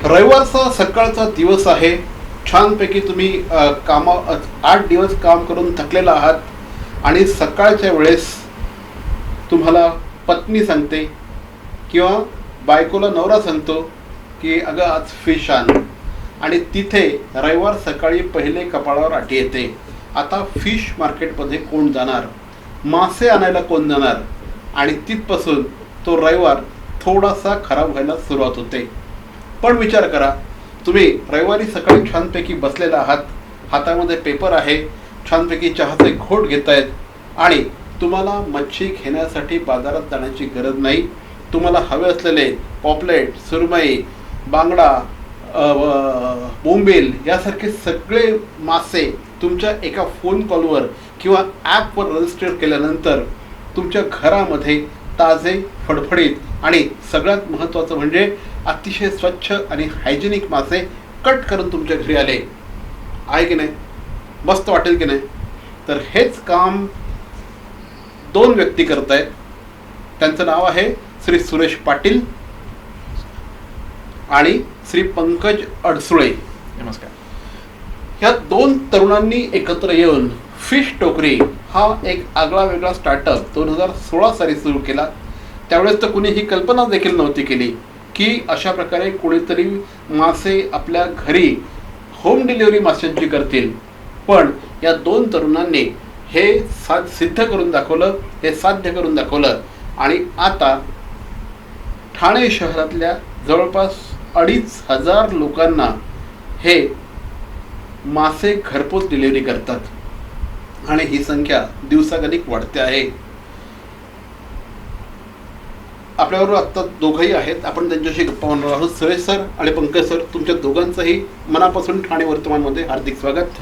रविवारचा सकाळचा दिवस आहे. छानपैकी तुम्ही 8 दिवस काम करून थकलेला आहात आणि सकाळच्या वेळेस तुम्हाला पत्नी सांगते किंवा बायकोला नवरा सांगतो की अगं आज फिश आण, आणि तिथे रविवार सकाळी पहिले कपाळावर आठी येते. आता फिश मार्केटमध्ये कोण जाणार, मासे आणायला कोण जाणार, आणि तिथपासून तो रविवार थोडासा खराब व्हायला सुरुवात होते. पण विचार करा, तुम्ही रविवारी सकाळी छानपैकी बसलेला आहात, हातामध्ये पेपर आहे, छानपैकी चहाचे घोट घेत आहेत आणि तुम्हाला मच्छी घेण्यासाठी बाजारात जाण्याची गरज नाही. तुम्हाला हवे असलेले पॉपलेट, सुरमई, बांगडा, बोंबील यासारखे सगळे मासे तुमच्या एका फोन कॉलवर किंवा ॲपवर रजिस्टर केल्यानंतर तुमच्या घरामध्ये ताजे, फडफडीत आणि सगळ्यात महत्त्वाचं म्हणजे अतिशय स्वच्छ आणि हायजेनिक मासे कट करून तुमच्या घरी आले आहे की नाही? मस्त वाटेल की नाही? तर हेच काम 2 व्यक्ती करत आहेत. त्यांचं नाव आहे श्री सुरेश पाटील आणि श्री पंकज अडसुळे. नमस्कार. ह्या 2 तरुणांनी एकत्र येऊन फिश टोकरी हा एक आगळा वेगळा स्टार्टअप 2016 साली सुरू केला. त्यावेळेस तर कुणी ही कल्पना देखील नव्हती केली की अशा प्रकारे कोणीतरी मासे आपल्या घरी होम डिलिव्हरी माशांची करतील. पण या 2 तरुणांनी हे सिद्ध करून दाखवलं, हे साध्य करून दाखवलं आणि आता ठाणे शहरातल्या जवळपास 2,500 लोकांना हे मासे घरपोच डिलिव्हरी करतात आणि ही संख्या दिवसागणिक वाढते आहे. आपल्याबरोबर आत्ता दोघंही आहेत, आपण त्यांच्याशी गप्पा मारणार आहोत. सुरेश सर आणि पंकज सर, तुमच्या दोघांचंही मनापासून ठाणे वर्तमानमध्ये हार्दिक स्वागत.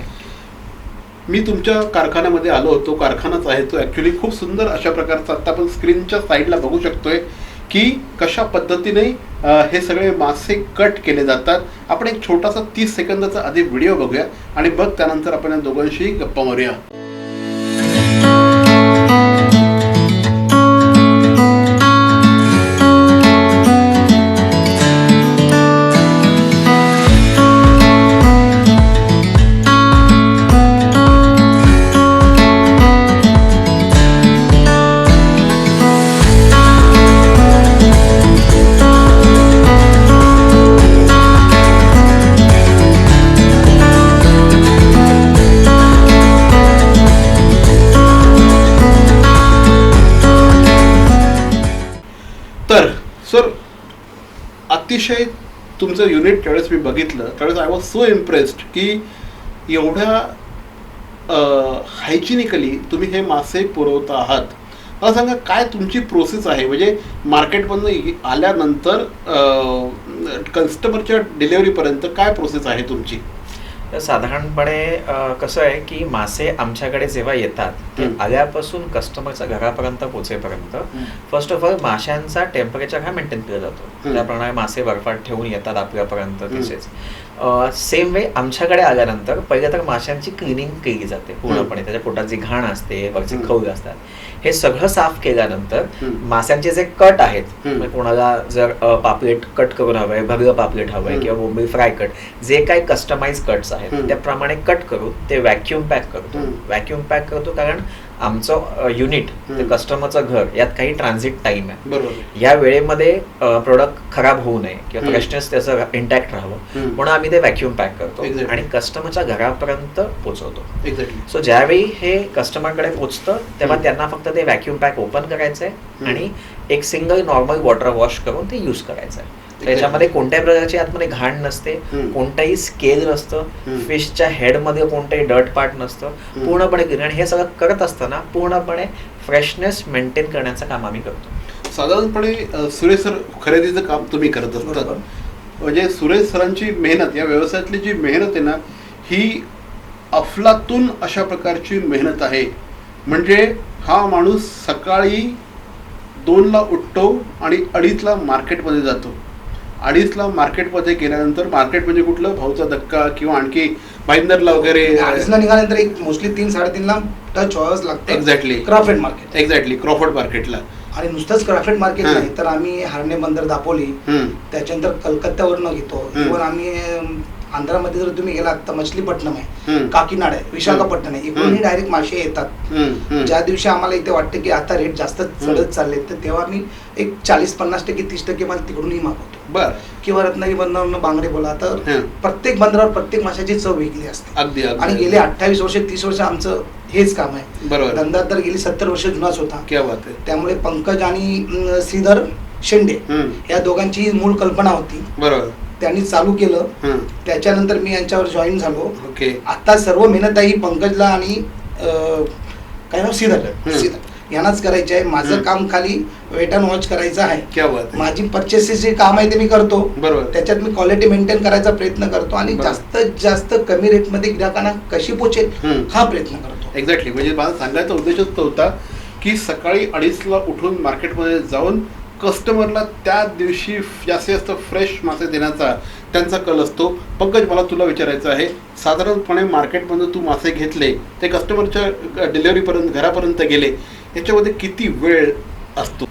मी तुमच्या कारखान्यामध्ये आलो होतो. कारखानाच आहे तो ॲक्च्युली खूप सुंदर अशा प्रकारचा. आत्ता आपण स्क्रीनच्या साईडला बघू शकतोय की कशा पद्धतीने हे सगळे मासे कट केले जातात. आपण एक छोटासा 30 सेकंदाचा आधी व्हिडिओ बघूया आणि बघ त्यानंतर आपण या दोघांशी गप्पा मारूया. तर सर, अतिशय तुमचं युनिट ज्यावेळेस मी बघितलं त्यावेळेस आय वॉज सो इम्प्रेस्ड की एवढ्या हायजिनिकली तुम्ही हे मासे पुरवता आहात. मला सांगा, काय तुमची प्रोसेस आहे? म्हणजे मार्केटमधून आल्यानंतर कस्टमरच्या डिलेवरीपर्यंत काय प्रोसेस आहे तुमची? तर साधारणपणे कसं आहे की मासे आमच्याकडे जेव्हा येतात ते आल्यापासून कस्टमरच्या घरापर्यंत पोहोचेपर्यंत फर्स्ट ऑफ ऑल माशांचा टेम्परेचर हा मेंटेन केला जातो. त्याप्रमाणे मासे बर्फात ठेवून येतात आपल्यापर्यंत. तसेच सेम वे आमच्याकडे आल्यानंतर पहिले तर माशांची क्लिनिंग केली जाते पूर्णपणे. त्याच्या पोटात जी घाण असते, वरचे खौल असतात, हे सगळं साफ केल्यानंतर माशांचे जे कट आहेत, म्हणजे कोणाला जर पापलेट कट करून हवंय, भगलं पापलेट हवंय किंवा बोंबील फ्राय कट, जे काही कस्टमाइज कट्स आहेत त्याप्रमाणे कट करून ते व्हॅक्युम पॅक करतो. व्हॅक्युम पॅक करतो कारण आमचं युनिट ते कस्टमरचं घर यात काही ट्रान्झिट टाइम आहे. बरोबर. या वेळेमध्ये प्रोडक्ट खराब होऊ नये किंवा फ्रेशनेस त्याचं इंटॅक्ट राहावं म्हणून आम्ही ते व्हॅक्युम पॅक करतो आणि कस्टमरच्या घरापर्यंत पोहोचवतो. सो ज्यावेळी हे कस्टमरकडे पोहोचतं तेव्हा त्यांना फक्त ते व्हॅक्युम पॅक ओपन करायचंय आणि एक सिंगल नॉर्मल वॉटर वॉश करून ते यूज करायचं आहे. त्याच्यामध्ये कोणत्याही प्रकारची आतमध्ये घाण नसते, कोणताही स्केल नसतं, फिशच्या हेडमध्ये कोणताही डर्ट पार्ट नसतं, पूर्णपणे क्लीन. आणि हे सगळं करत असताना पूर्णपणे फ्रेशनेस मेंटेन करण्याचं काम आम्ही करतो. साधारणपणे सुरेश सर, खरेदीचं काम तुम्ही करत असतात. म्हणजे सुरेश सरांची मेहनत, या व्यवसायातली जी मेहनत आहे ना, ही अफलातून अशा प्रकारची मेहनत आहे. म्हणजे हा माणूस सकाळी 2ला उठतो आणि 2:30ला मार्केटमध्ये जातो. 2:30ला मार्केटमध्ये गेल्यानंतर, मार्केट म्हणजे कुठलं, भाऊचा धक्का किंवा आणखी भाईंदरला वगैरे 2:30ला निघाल्यानंतर एक मोस्टली 3-3:30ला टच व्हावंच लागतं. Exactly Crawford market. Exactly Crawford मार्केटला. आणि नुसतंच क्राफ्टेड मार्केट नाही तर आम्ही हरणे बंदर दापोली, त्याच्यानंतर कलकत्त्यावरनं घेतो. इव्हन आम्ही आंध्रामध्ये जर तुम्ही गेलात तर मछलीपट्टणम आहे, काकीनाड आहे, विशाखापट्टणम आहे, इकडूनही डायरेक्ट मासे येतात. ज्या दिवशी आम्हाला इथे वाटतं की आता रेट जास्त चढत चालले तर तेव्हा आम्ही एक 40-50% 30% माल तिकडूनही मागवतो. किंवा रत्नागिरी बंदरावरून बांगडे बोला तर प्रत्येक बंदरावर प्रत्येक माशाची चव वेगळी असते. आणि गेले 28 वर्ष 30 वर्ष आमचं हेच काम आहे. धंदा तर गेली 70 वर्ष जुनाच होता. त्यामुळे पंकज आणि श्रीधर शेंडे या दोघांची मूळ कल्पना होती. त्यांनी चालू केलं, त्याच्यानंतर मी यांच्यावर जॉईन झालो. आता सर्व मेहनत आहे पंकजला आणि काय नाव श्रीधर यांनाच करायची आहे. माझं काम खाली वेट अँड वॉच करायचं आहे. माझी परचेसचे काम आहे ते मी करतो. त्याच्यात मी क्वालिटी मेंटेन करायचा प्रयत्न करतो आणि जास्तीत जास्त कमी रेटमध्ये ग्राहकांना कशी पोचेल हा प्रयत्न करतो. एक्झॅक्टली. म्हणजे मला सांगायचा उद्देशच तो होता की सकाळी 2:30ला उठून मार्केटमध्ये जाऊन कस्टमरला त्या दिवशी जास्तीत जास्त फ्रेश मासे देण्याचा त्यांचा कल असतो. पंकज, मला तुला विचारायचं आहे, साधारणपणे मार्केटमध्ये तू मासे घेतले ते कस्टमरच्या डिलिव्हरीपर्यंत घरापर्यंत गेले, याच्यामध्ये किती वेळ असतो?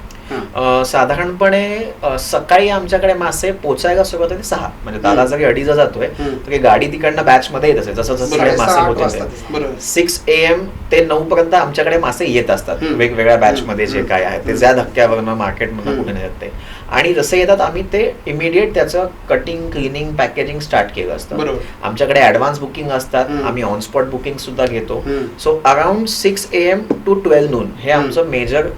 साधारणपणे सकाळी आमच्याकडे मासे पोचायला सुरुवात होते 6, म्हणजे दादा जरी 2:30 जातोय तर गाडी तिकडनं बॅच मध्ये येत असेल. जसं जसं मासे होते 6 AM ते 9 पर्यंत आमच्याकडे मासे येत असतात वेगवेगळ्या बॅच मध्ये जे काय आहे ते ज्या धक्क्यावरनं मार्केटमधून कुठे येतात ते. आणि जसे येतात आम्ही ते इमिडिएट त्याचं कटिंग, क्लिनिंग, पॅकेजिंग स्टार्ट केलं असतं. आमच्याकडे ऍडव्हान्स बुकिंग असतात, आम्ही ऑन स्पॉट बुकिंग सुद्धा घेतो. So around 6 AM to 12 noon हे आमचं मेजर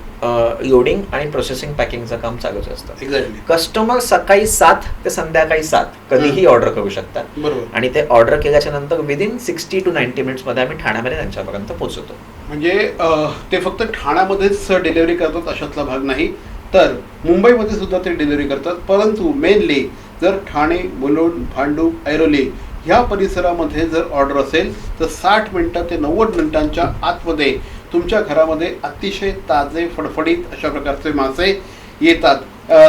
लोडिंग आणि प्रोसेसिंग पॅकिंगचं काम चालूच असतं. कस्टमर सकाळी 7 ते संध्याकाळी 7 कधीही ऑर्डर करू शकतात आणि ते ऑर्डर केल्याच्या नंतर विदिन 60 to 90 मिनिट्स मध्ये आम्ही ठाण्यामध्ये त्यांच्यापर्यंत पोहोचवतो. म्हणजे ते फक्त ठाण्यामध्येच डिलिव्हरी करतात अशातला भाग नाही, तर मुंबईमध्ये सुद्धा ते डिलिव्हरी करतात. परंतु मेनली जर ठाणे, मुलुंड, भांडूप, ऐरोली ह्या परिसरामध्ये जर ऑर्डर असेल तर 60 मिनिटं ते 90 मिनिटांच्या आतमध्ये तुमच्या घरामध्ये अतिशय ताजे, फडफडीत अशा प्रकारचे मासे येतात.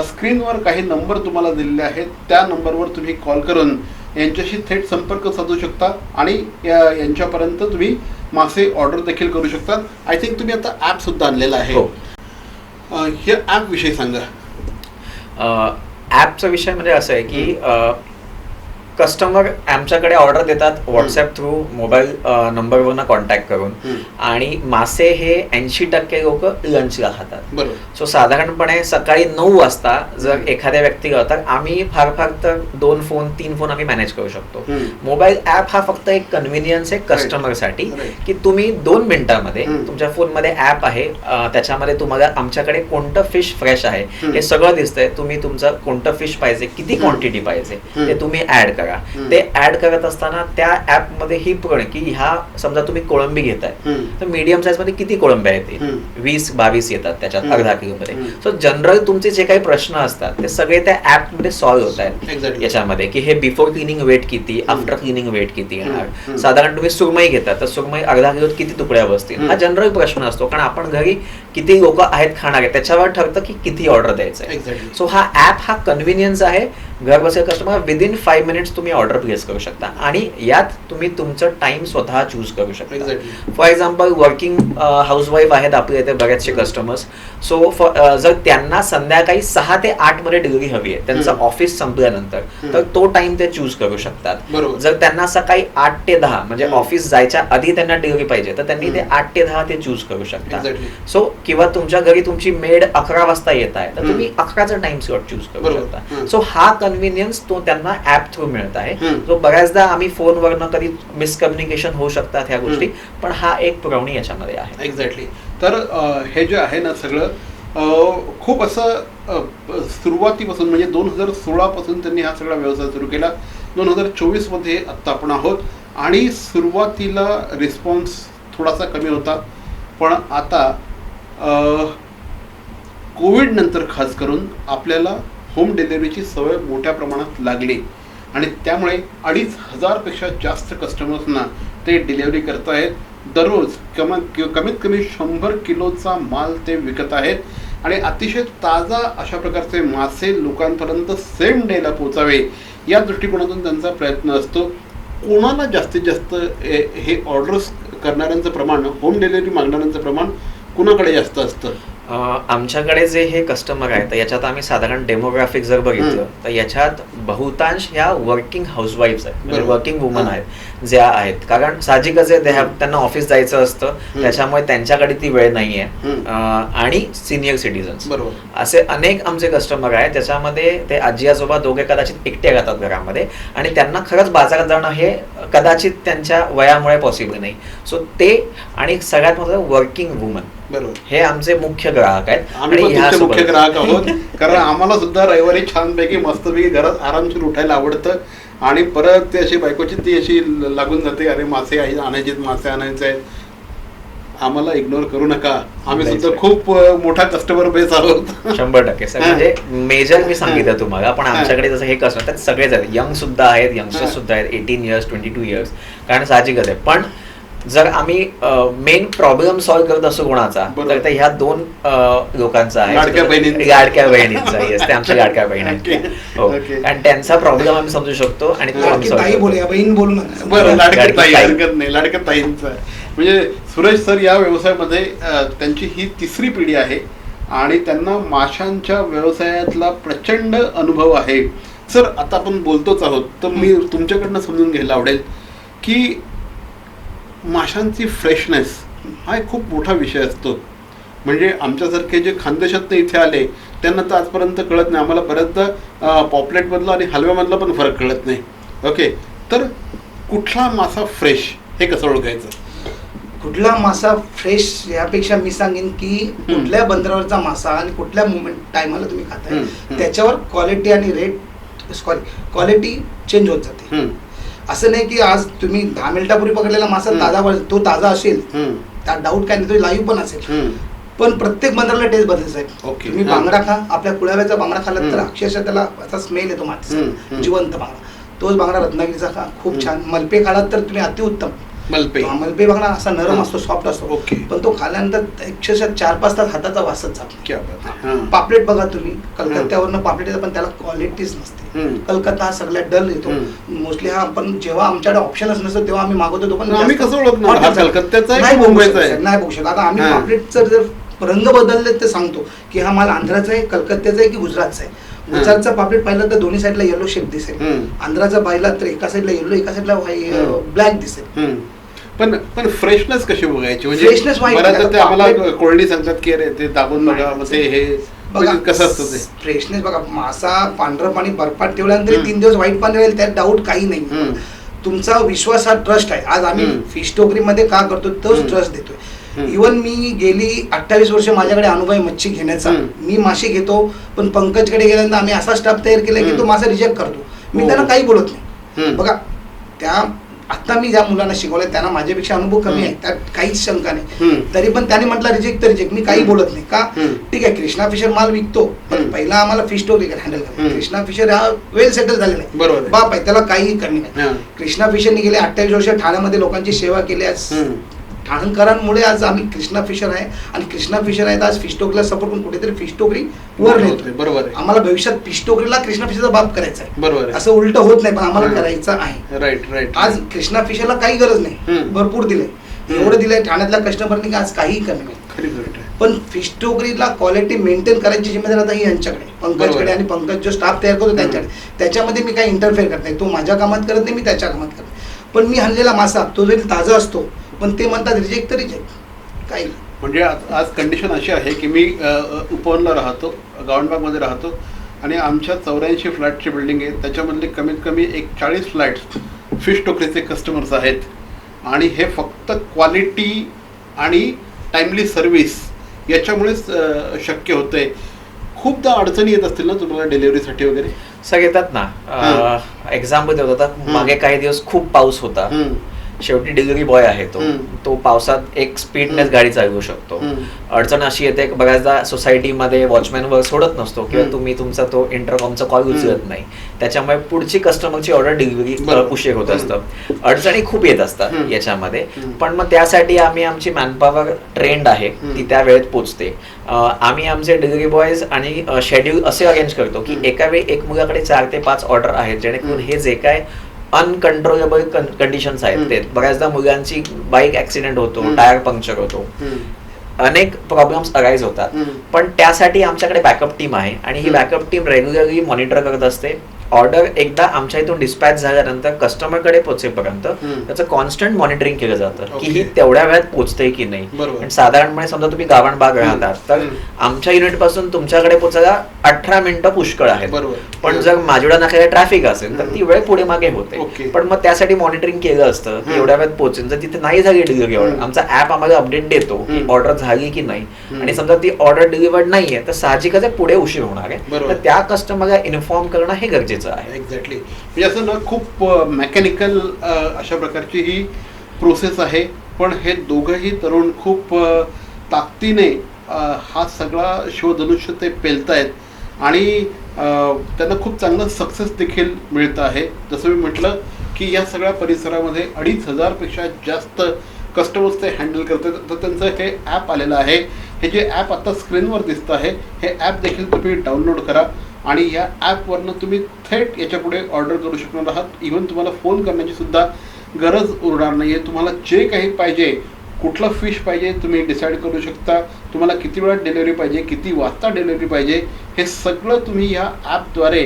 स्क्रीनवर काही नंबर तुम्हाला दिलेले आहेत, त्या नंबरवर तुम्ही कॉल करून यांच्याशी थेट संपर्क साधू शकता आणि यांच्यापर्यंत तुम्ही मासे ऑर्डर देखील करू शकता. आय थिंक तुम्ही आता ॲप सुद्धा आणलेला आहे. हे ॲप विषयी सांगा. ॲपचा विषय म्हणजे असं आहे की कस्टमर आमच्याकडे ऑर्डर देतात व्हॉट्सॲप थ्रू मोबाईल नंबरवरनं कॉन्टॅक्ट करून आणि मासे हे 80% लोक लंचला खातात. सो साधारणपणे सकाळी 9 वाजता जर एखाद्या व्यक्तीला तर आम्ही फार फार तर 2 फोन 3 फोन आम्ही मॅनेज करू शकतो. मोबाईल ॲप हा फक्त एक कन्व्हिनियन्स आहे कस्टमरसाठी की तुम्ही 2 मिनिटांमध्ये तुमच्या फोनमध्ये ॲप आहे, त्याच्यामध्ये तुम्हाला आमच्याकडे कोणतं फिश फ्रेश आहे हे सगळं दिसतंय. तुम्ही तुमचं कोणतं फिश पाहिजे, किती क्वांटिटी पाहिजे ते तुम्ही ऍड करा. ते ऍड करत असताना त्या ऍप मध्ये ही पण की ह्या समजा तुम्ही कोळंबी घेताय तर मीडियम साईज मध्ये किती कोळंब्या येतील, 20-22 येतात त्याच्यात अर्धा किलो मध्ये. सो जनरल तुमचे जे काही प्रश्न असतात ते सगळे त्या ऍप मध्ये सॉल्व्ह होत आहेत याच्यामध्ये की हे बिफोर क्लिनिंग वेट किती, आफ्टर क्लिनिंग वेट किती येणार. साधारण तुम्ही सुरमई घेता तर सुरमई अर्धा किलोत किती तुकड्या बसतील, हा जनरल प्रश्न असतो. कारण आपण घरी किती लोक आहेत खाणारे त्याच्यावर ठरतं की किती ऑर्डर द्यायचं. सो हा ऍप हा कन्व्हिनियन्स आहे. घर बसेल कस्टमर विदिन 5 मिनिट्स तुम्ही ऑर्डर प्लेस करू शकता आणि यात तुम्ही तुमचं टाइम स्वतः चूज करू शकता. फॉर एक्झाम्पल वर्किंग हाऊसवाईफ आहेत आपल्या इथे बरेचसे कस्टमर्स. सो जर त्यांना संध्याकाळी 6 ते 8 मध्ये डिलिव्हरी हवी आहे त्यांचं ऑफिस संपल्यानंतर तर तो टाइम ते चूज करू शकतात. जर त्यांना सकाळी 8 ते 10 म्हणजे ऑफिस जायच्या आधी त्यांना डिलिव्हरी पाहिजे तर त्यांनी ते 8 ते 10 ते चूज करू शकतात. सो किंवा तुमच्या घरी तुमची मेड 11 वाजता येत आहे तर तुम्ही 11चा टाइम स्लॉट चूज करू शकता. सो हा कन्व्हिनियन्स तो त्यांना ऍप थ्रू मिळत आहे. जो बऱ्याचदा आम्ही फोनवरनं कधी मिसकम्युनिकेशन होऊ शकतात ह्या गोष्टी, पण हा एक पुरवणी याच्यामध्ये आहे. एक्झॅक्टली. तर हे जे आहे ना सगळं खूप असं सुरुवातीपासून म्हणजे 2016 पासून त्यांनी हा सगळा व्यवसाय सुरू केला. 2024 मध्ये आत्ता आपण आहोत आणि सुरुवातीला रिस्पॉन्स थोडासा कमी होता, पण आता कोविड नंतर खास करून आपल्याला होम डिलिव्हरीची सवय मोठ्या प्रमाणात लागली आणि त्यामुळे 2,500 पेक्षा जास्त कस्टमर्सना ते डिलिव्हरी करत आहेत. दररोज कमीत कमी 100 किलोचा माल ते विकत आहेत आणि अतिशय ताजा अशा प्रकारचे मासे लोकांपर्यंत सेम डेला पोचावे या दृष्टिकोनातून त्यांचा प्रयत्न असतो. कोणाला जास्तीत जास्त हे ऑर्डर्स करणाऱ्यांचं प्रमाण, होम डिलिव्हरी मागणाऱ्यांचं प्रमाण कुणाकडे जास्त असतं? आमच्याकडे जे हे कस्टमर आहेत तर याच्यात आम्ही साधारण डेमोग्राफिक जर बघितलं तर याच्यात बहुतांश ह्या वर्किंग हाऊसवाईफ्स आहेत, म्हणजे वर्किंग वुमन आहेत ज्या आहेत. कारण साहजिकच आहे, त्यांना ऑफिस जायचं असतं, त्याच्यामुळे त्यांच्याकडे ती वेळ नाहीये. आणि सिनियर सिटीजन्स असे अनेक आमचे कस्टमर आहेत, त्याच्यामध्ये ते आजी आजोबा दोघे कदाचित एकटे राहतात घरामध्ये आणि त्यांना खरंच बाजारात जाणं हे कदाचित त्यांच्या वयामुळे पॉसिबल नाही. सो ते आणि सगळ्यात महत्त्वाचं वर्किंग वुमन, बरोबर, हे आमचे मुख्य ग्राहक आहेत. आम्ही पण तुमचे मुख्य ग्राहक आहोत. कारण आम्हाला सुद्धा रविवारी छानपैकी मस्तपैकी घरात आरामशीर उठायला आवडतं आणि परत ती अशी बायकोची ती अशी लागून जाते, अरे मासे आणायचे, मासे आणायचे आहेत, आम्हाला इग्नोर करू नका, आम्ही सुद्धा खूप मोठा कस्टमर बेस आहोत. 100% सर. म्हणजे मेजर मी सांगितलं तुम्हाला, पण आमच्याकडे जसं हे कसं त्यात सगळेच आहेत, यंग सुद्धा आहेत, यंगस्टर्स सुद्धा आहेत, 18 इयर्स 22 इयर्स, कारण साहजिकच आहे. पण जर आम्ही मेन प्रॉब्लेम सॉल्व्ह करत असो कोणाचा तर ते ह्या दोन लोकांचा आहे, लाडक्या बहिणींचा. येस, ते आमच्या लाडक्या बहिणी आहेत. हो, आणि त्यांचा प्रॉब्लेम आम्ही समजू शकतो आणि तो आम्ही बहीण बोलू नका. बरं, हरकत नाही, लाडक्या ताईंचा. म्हणजे सुरेश सर या व्यवसायामध्ये त्यांची ही तिसरी पिढी आहे आणि त्यांना माशांच्या व्यवसायातला प्रचंड अनुभव आहे. सर, आता आपण बोलतोच आहोत, तर मी तुमच्याकडनं समजून घ्यायला आवडेल की माशांची फ्रेशनेस हा एक खूप मोठा विषय असतो. म्हणजे आमच्यासारखे जे खानदेशातनं इथे आले त्यांना तर आजपर्यंत कळत नाही, आम्हाला बऱ्याचदा पॉपलेटमधला आणि हलव्यामधला पण फरक कळत नाही. ओके, तर कुठला मासा फ्रेश हे कसं ओळखायचं? कुठला मासा फ्रेश यापेक्षा मी सांगेन की कुठल्या बंदरावरचा मासा आणि कुठल्या मोमेंट टायमाला तुम्ही खाताय त्याच्यावर क्वालिटी आणि रेट क्वालिटी चेंज होत जाते. असं नाही की आज तुम्ही 10 मिनिटापूर्वी पकडलेला मासा तो ताजा असेल, त्यात डाऊट काय नाही, तो लाईव्ह पण असेल, पण प्रत्येक बंदराला टेस्ट बदलायचा आहे. तुम्ही बांगडा खा, आपल्या कुळाव्याचा बांगडा खाल्ला तर अक्षरशः त्याला असा स्मेल येतो मातीचा, जिवंत बांगडा. तोच बांगडा रत्नागिरीचा खा, खूप छान. मलपे खालात तर तुम्ही अतिउत्तम. मलपे बांगडा असा नरम असतो, सॉफ्ट असतो, पण तो खाल्यानंतर अक्षरशः 4-5 तास हाताचा वासच जातो. पापलेट बघा तुम्ही, कलकत्त्यावरनं पापलेट येतं पण त्याला क्वालिटीच नसते. कलकत्ता हा सगळ्यात डल येतो मोस्टली. हा आपण जेव्हा आमच्याकडे ऑप्शनच नसतो तेव्हा आम्ही मागवतो, पण आम्ही कसं ओळखणार नाही बघू शकत. आता आम्ही पापलेटचं जर रंग बदलले ते सांगतो की हा माल आंध्राचा आहे, कलकत्त्याचा आहे की गुजरातचा आहे. गुजरातचा पापलेट पाहिलं तर दोन्ही साईडला येलो शेप दिसेल, आंध्राचा पाहिला तर एका साईडला येलो, एका साईडला ब्लॅक दिसेल. पण फ्रेशनेस कशी बघायची? म्हणजे आम्हाला कोळणी सांगतात की अरे ते दाबून बघा, हे कसं असतं ते फ्रेशनेस बघा. मासा पांढरं पाणी बर्फात ठेवल्यानंतर 3 दिवस व्हाईट पाणी राहील, त्यात डाऊट काही नाही. तुमचा विश्वास हा ट्रस्ट आहे. आज आम्ही फिश टोकरी मध्ये का करतो तोच ट्रस्ट देतोय. इव्हन मी गेली 28 वर्ष माझ्याकडे अनुभव आहे मच्छी घेण्याचा. मी मासे घेतो, पण पंकजकडे गेल्यानंतर आम्ही असा स्टाफ तयार केला की तो मासा रिजेक्ट करतो. मी त्यांना काही बोलत नाही. बघा, त्या आता मी ज्या मुलांना शिकवलंय त्यांना माझ्यापेक्षा अनुभव कमी आहे, त्यात काहीच शंका नाही. तरी पण त्याने म्हटलं रिजेक्ट तर रिजेक्ट, मी काही बोलत नाही. का? ठीक आहे, कृष्णा फिशर माल विकतो, पण पहिला आम्हाला फिश टोकरी हँडल करायला. कृष्णा फिशर हा वेल सेटल झालेला आहे, बाप आहे, त्याला काही कमी नाही. कृष्णा फिशरने गेले 28 वर्ष ठाण्यामध्ये लोकांची सेवा केली. आज ठाणकरांमुळे आज आम्ही कृष्णा फिशर आहे आणि कृष्णा फिशर आहेत आज फिश टोकरीला सपोर्ट करून कुठेतरी फिश टोकरी वर नेतोय. बरोबर, आम्हाला भविष्यात फिश टोकरीला कृष्णा फिशरचा बाप करायचा आहे. बरोबर, असं उलट होत नाही, पण आम्हाला करायचं आहे. राईट. आज कृष्णा फिशरला काही गरज नाही, भरपूर दिले, एवढं दिलंय ठाण्यातल्या कस्टमरनी आज काही कमी नाही. पण फिश टोकरीला क्वालिटी मेंटेन करायची जिम्मेदारी आता ही यांच्याकडे, पंकजकडे, आणि पंकज जो स्टाफ तयार करतो त्यांच्याकडे. त्याच्यामध्ये मी काही इंटरफेअर करत नाही, तो माझ्या कामात करत नाही, मी त्याच्या कामात करत नाही. पण मी आणलेला मासा तो जरी ताजा असतो, पण ते म्हणतात रिजेक्ट तर रिजेक्ट काही. म्हणजे आज कंडिशन अशी आहे की मी उपवनला राहतो, गावंडबागमध्ये राहतो, आणि आमच्या 84 फ्लॅटची बिल्डिंग आहे, त्याच्यामधले कमीत कमी 40 फ्लॅट्स फिश टोकरीचे कस्टमर्स आहेत. आणि हे फक्त क्वालिटी आणि टाइमली सर्व्हिस याच्यामुळेच शक्य होतंय. खूपदा अडचणी येत असतील ना तुम्हाला डिलिव्हरीसाठी वगैरे? सगळे येतात ना. एक्झाम्पल देत होता, मागे काही दिवस खूप पाऊस होता, शेवटी डिलिव्हरी बॉय आहे तो पावसात एक स्पीडनेस गाडी चालवू शकतो. अडचण अशी येते की बऱ्याचदा सोसायटीमध्ये वॉचमॅन वर सोडत नसतो किंवा तुम्ही तुमचा तो इंटरकॉमचा कॉल उचलत नाही, त्याच्यामुळे पुढची कस्टमरची ऑर्डर डिलिव्हरी उशीर होत असतं. अडचणी खूप येत असतात याच्यामध्ये, पण मग त्यासाठी आम्ही आमची मॅनपॉवर ट्रेंड आहे ती त्या वेळेत पोहोचते. आम्ही आमचे डिलिव्हरी बॉयज आणि शेड्यूल असे अरेंज करतो की एका वेळी एक मुलाकडे 4 ते 5 ऑर्डर आहेत, जेणेकरून हे जे काय अनकंट्रोलेबल कंडिशन्स आहेत ते, बऱ्याचदा मुलांची बाईक ऍक्सिडेंट होतो, टायर पंक्चर होतो, अनेक प्रॉब्लेम्स अराईज होतात. पण त्यासाठी आमच्याकडे बॅकअप टीम आहे आणि ही बॅकअप टीम रेग्युलरली मॉनिटर करत असते. ऑर्डर एकदा आमच्या इथून डिस्पॅच झाल्यानंतर कस्टमरकडे पोहोचेपर्यंत त्याचं कॉन्स्टंट मॉनिटरिंग केलं जातं की ही तेवढ्या वेळात पोहोचते की नाही. आणि साधारणपणे समजा तुम्ही गावणबाग राहतात तर आमच्या युनिट पासून तुमच्याकडे पोहोचायला 18 मिनिटं पुष्कळ आहेत. पण जर माजिवडा नाक्याला ट्रॅफिक असेल तर ती वेळ पुढे मागे होते. पण मग त्यासाठी मॉनिटरिंग केलं असतं की एवढ्या वेळात पोहोचेल. जर तिथे नाही झाली डिलिव्हरी ऑर्डर आमचा ऍप आम्हाला अपडेट देतो की ऑर्डर झाली की नाही आणि समजा ती ऑर्डर डिलिव्हर्ड नाहीये तर साहजिकच आहे पुढे उशीर होणार आहे. तर त्या कस्टमरला इन्फॉर्म करणं हे गरजेचं आहे. एक्झॅक्टली. म्हणजे असं ना खूप मेकॅनिकल अशा प्रकारची ही प्रोसेस आहे. पण हे दोघंही तरुण खूप ताकदीने हा सगळा शिवधनुष्य ते पेलतायत आणि त्यांना खूप चांगलं सक्सेस देखील मिळतं आहे. जसं मी म्हटलं की या सगळ्या परिसरामध्ये 2,500 पेक्षा जास्त कस्टमर्स ते हँडल करतात. तर त्यांचं हे ॲप आलेलं आहे. हे जे ॲप आता स्क्रीनवर दिसतं आहे हे ॲप देखील तुम्ही डाउनलोड करा आणि या ॲपवरनं तुम्ही थेट याच्यापुढे ऑर्डर करू शकणार आहात. इव्हन तुम्हाला फोन करण्याची सुद्धा गरज उरणार नाही आहे. तुम्हाला जे काही पाहिजे कुठलं फिश पाहिजे तुम्ही डिसाईड करू शकता. तुम्हाला किती वेळात डिलिव्हरी पाहिजे किती वाजता डिलिव्हरी पाहिजे हे सगळं तुम्ही या ॲपद्वारे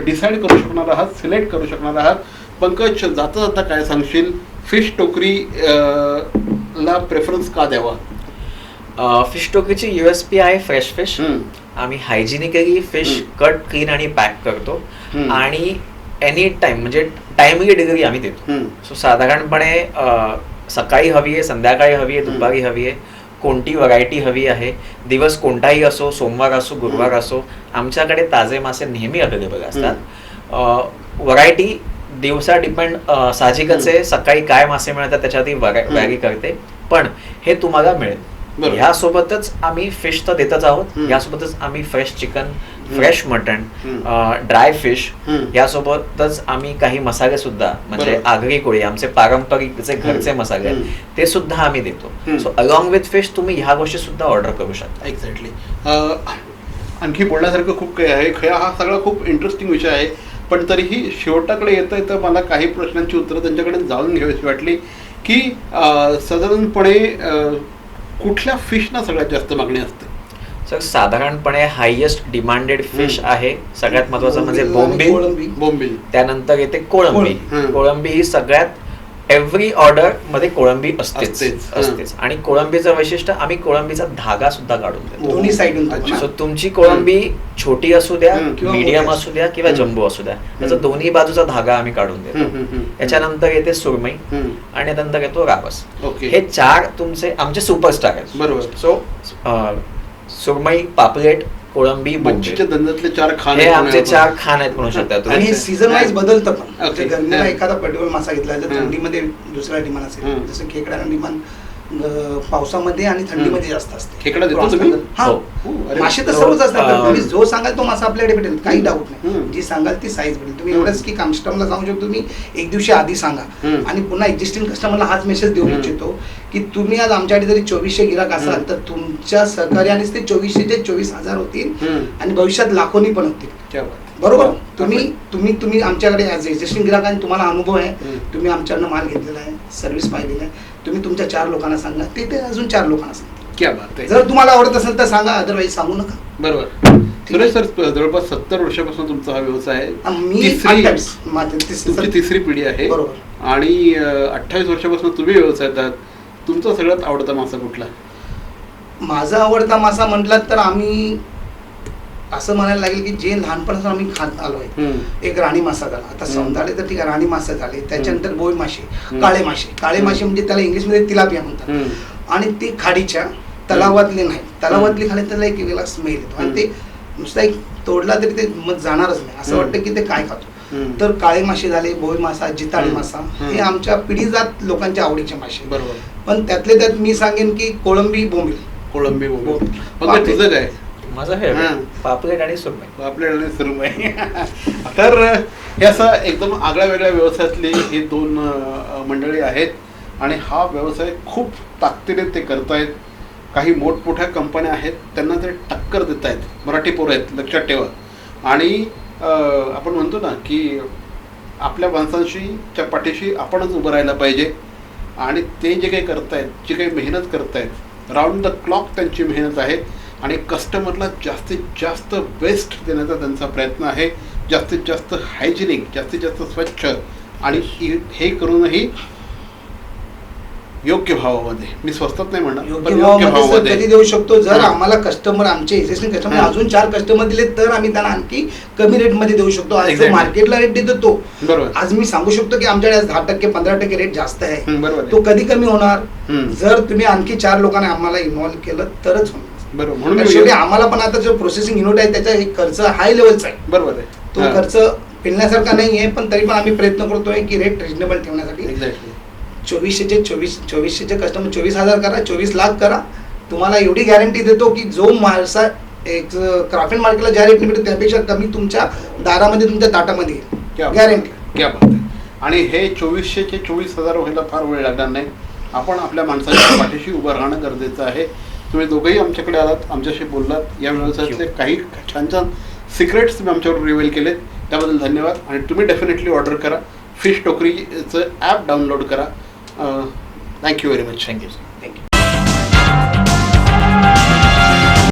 डिसाईड करू शकणार आहात, सिलेक्ट करू शकणार आहात. पंकज, जाता जाता काय सांगशील, फिश टोकरी ला प्रेफरन्स का द्यावा? फिश टोकरीची USP आहे फ्रेश फिश. आम्ही हायजिनिकली फिश कट, क्लीन आणि पॅक करतो आणि एनी टाइम म्हणजे टाइमली डिलिव्हरी आम्ही देतो. सो साधारणपणे सकाळी हवी आहे, संध्याकाळी हवी आहे, दुपारी हवी आहे, कोणती व्हरायटी हवी आहे, दिवस कोणताही असो, सोमवार असो, गुरुवार असो, आमच्याकडे ताजे मासे नेहमी अवेलेबल असतात. व्हरायटी दिवसा डिपेंड साहजिकच आहे. सकाळी काय मासे मिळतात त्याच्यावरती व्हॅरी करते पण हे तुम्हाला मिळेल. यासोबतच आम्ही फिश तर देतच आहोत. यासोबतच आम्ही fresh chicken, fresh mutton, dry fish, यासोबतच आम्ही काही मसाले सुद्धा म्हणजे आगरी कोळी आमचे पारंपरिक जे घरचे मसाले आहेत ते सुद्धा आम्ही देतो. सो अलॉंग विथ फिश तुम्ही ह्या गोष्टी सुद्धा ऑर्डर करू शकता. एक्झॅक्टली. आणखी बोलण्यासारखं खूप काही आहे. हा सगळा खूप इंटरेस्टिंग विषय आहे. पण तरीही शेवटाकडे येतं तर मला काही प्रश्नांची उत्तरं त्यांच्याकडे जाणून घ्यावीशी वाटली की साधारणपणे कुठल्या फिशना सगळ्यात जास्त मागणी असते? सर साधारणपणे हायएस्ट डिमांडेड फिश आहे सगळ्यात महत्वाचं म्हणजे बोंबील. त्यानंतर येते कोळंबी. कोळंबी ही सगळ्यात एव्हरी ऑर्डर मध्ये कोळंबी असतेच. आणि कोळंबीचं वैशिष्ट्य आम्ही कोळंबीचा धागा सुद्धा काढून देतो दोन्ही साईडून. सो तुमची कोळंबी छोटी असू द्या, मीडियम असू द्या किंवा जम्बो असू द्या, त्याचा दोन्ही बाजूचा धागा आम्ही काढून देतो. याच्यानंतर येते सुरमई आणि नंतर येतो रावस. हे 4 तुमचे आमचे सुपरस्टार आहेत. बरोबर. सो सुरमई, पापलेट, कोळंबी, मच्छीच्या धंद्यातले 4 खान हे आमचे 4 खान आहेत म्हणू शकता. आणि हे सीझन वाईज बदलतं पण. गरमीला एखादा पर्टिक्युलर मासा घेतला तर थंडीमध्ये दुसरा डिमांड असेल. जसं खेकड्याला डिमांड पावसामध्ये आणि थंडीमध्ये जास्त असते. खेकडा देतो तुम्ही? मासे तर सर्वच असतात. तुम्ही जो सांगाल तो मासा आपल्याकडे भेटेल, काही डाऊट नाही. जी सांगाल ती साईज भेटेल. तुम्ही एवढंच की कस्टमरला सांगू शकतो तुम्ही एक दिवशी आधी सांगा आणि पुन्हा एक्झिस्टिंग कस्टमरला हाच मेसेज देऊ इच्छितो की तुम्ही आज आमच्याकडे जरी 2400 गिराक असाल तर तुमच्या सहकार्यानेच ते 2400 ते 24,000 होतील आणि भविष्यात लाखोनी पण होतील. बरोबर. तुम्ही आमच्याकडे ऍज एक्झिस्टिंग गिराक आणि तुम्हाला अनुभव आहे, तुम्ही आमच्याकडनं माल घेतलेला आहे, सर्व्हिस पाहिलेली आहे, तुम्ही तुमच्या 4 लोकांना सांगा, ते अजून 4 लोकांना सांगा. क्या बात आहे. जर तुम्हाला आवडत असेल तर सांगा, अदरवाईज सांगू नका. बरोबर. सुरेश सर, जवळपास 70 वर्षापासून तुमचा हा व्यवसाय आहे. मी तुमची तिसरी पिढी आहे. बरोबर. आणि 28 वर्षापासून तुम्ही व्यवसायात आहात. तुमचा सगळ्यात आवडता मासा कुठला? माझा आवडता मासा म्हटला तर आम्ही असं म्हणायला लागेल की जे लहानपणापासून आम्ही खात आलोय, एक राणी मासा झाला. आता समजाले तर ठीक आहे, राणी मासा झाले. त्याच्यानंतर बोई मासे, काळे मासे म्हणजे त्याला इंग्लिशमध्ये तिलापिया म्हणतात. आणि ते खाडीच्या तलावातले नाही, तलावातली खाली त्याला एक वेगळा स्मेल येतो आणि ते नुसता एक तोडला तरी ते मग जाणारच नाही, असं वाटतं की ते काय खातो. तर काळे मासे झाले, भोई मासा, जिताळी मासा, हे आमच्या पिढीजात लोकांच्या आवडीचे मासे. बरोबर. पण त्यातले त्यात मी सांगेन की कोळंबी, बोंबील. मग तुझं काय? माझं हे पापलेट आणि सुरमई. तर हे असं एकदम आगळ्या वेगळ्या व्यवसायातली ही 2 मंडळी आहेत आणि हा व्यवसाय खूप ताकदीने ते करतायत. काही मोठमोठ्या कंपन्या आहेत त्यांना ते टक्कर देत आहेत. मराठी पोरं आहेत, लक्षात ठेवा. आणि आपण म्हणतो ना की आपल्या माणसांच्या पाठीशी आपणच उभं राहायला पाहिजे. आणि ते जे काही करतायत, जी काही मेहनत करतायत, राऊंड द क्लॉक त्यांची मेहनत आहे आणि कस्टमरला जास्तीत जास्त बेस्ट देण्याचा त्यांचा प्रयत्न आहे. जास्तीत जास्त हायजिनिक, जास्तीत जास्त स्वच्छ आणि हे करूनही योग्य भावामध्ये. मी स्वस्तात नाही म्हणणार, योग्य पण भावामध्ये सर कधी देऊ शकतो जर हां. आम्हाला कस्टमर, आमचे एक्झिस्टिंग कस्टमर हां. अजून 4 कस्टमर दिले तर आम्ही त्यांना आणखी कमी रेटमध्ये देऊ शकतो. आज जो Exactly. मार्केटला रेट देतो तो बरोबर. आज मी सांगू शकतो की आमच्याकडे आज 10% 15% रेट जास्त आहे. बरोबर तो कधी कमी होणार हम्म. जर तुम्ही आणखी 4 लोकांना आम्हाला इन्व्हॉल्व केलं तरच होणार. बरोबर. म्हणून तर मी- शेवटी आम्हाला पण आता जो प्रोसेसिंग युनिट आहे त्याचा एक खर्च हाय लेवलचा आहे. बरोबर आहे. तो हां. खर्च पेलण्यासारखा नाही आहे, पण तरी पण आम्ही प्रयत्न करतोय की रेट रिजनेबल ठेवण्यासाठी. Exactly. 2400चे कस्टमर 24,000 करा, 24 लाख करा. तुम्हाला एवढी गॅरंटी देतो की जो माणसा एक क्राफ्ट मार्केटला ज्या रेटने भेटतो त्यापेक्षा कमी तुमच्या दारामध्ये, तुमच्या ताटामध्ये क्या गॅरंटी. क्या बात आहे. आणि हे 2400चे 24,000 व्हायला फार वेळ लागणार नाही. आपण आपल्या माणसाच्या पाठीशी उभं राहणं गरजेचं आहे. तुम्ही दोघंही आमच्याकडे आलात, आमच्याशी बोललात, या व्यवसायातले काही छान छान सिक्रेट्स तुम्ही आमच्यावर रिव्हील केलेत, त्याबद्दल धन्यवाद. आणि तुम्ही डेफिनेटली ऑर्डर करा, फिश टोकरीचं ॲप डाउनलोड करा. Thank you very much. थँक्यू.